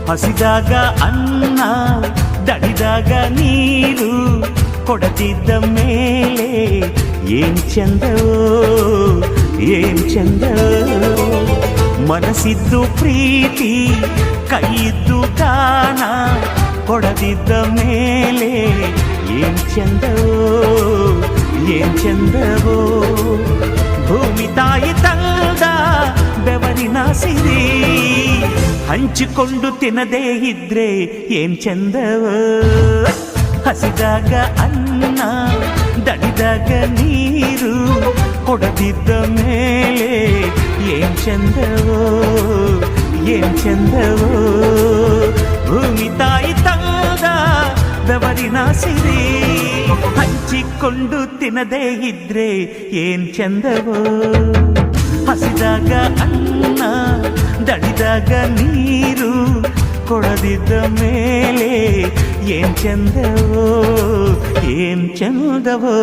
ಹಸಿದಾಗ ಅನ್ನ ದಣಿದಾಗ ನೀರು ಕೊಡದಿದ್ದ ಮೇಲೆ ಏನ್ ಚಂದವೋ ಏನ್ ಚಂದವೋ. ಮನಸ್ಸಿದ್ದು ಪ್ರೀತಿ ಕೈಯಿದ್ದು ದಾನ ಕೊಡದಿದ್ದ ಮೇಲೆ ಏನ್ ಚಂದವೋ ಏನ್ ಚಂದವೋ. ಭೂಮಿ ತಾಯಿ ತಂದ ಬೆವರಿನ ಸಿರಿ ಹಂಚಿಕೊಂಡು ತಿನ್ನದೇ ಇದ್ರೆ ಏನ್ ಚಂದವೋ. ಹಸಿದಾಗ ಅನ್ನ ದಣಿದಾಗ ನೀರು ಕೊಡದಿದ್ದ ಮೇಲೆ ಏನ್ ಚಂದವೋ ಏನ್ ಚಂದವೋ. ಭೂಮಿ ತಾಯಿ ತಂದ ಬೆವರಿನ ಸಿರಿ ಹಂಚಿಕೊಂಡು ತಿನ್ನದೇ ಇದ್ರೆ ಏನ್ ಚಂದವೋ. ಹಸಿದಾಗ ಅನ್ನ ದಣಿದಾಗ ನೀರು ಕೊಡದಿದ್ದ ಮೇಲೆ ಏನ್ ಚಂದವೋ ಏನ್ ಚಂದವೋ.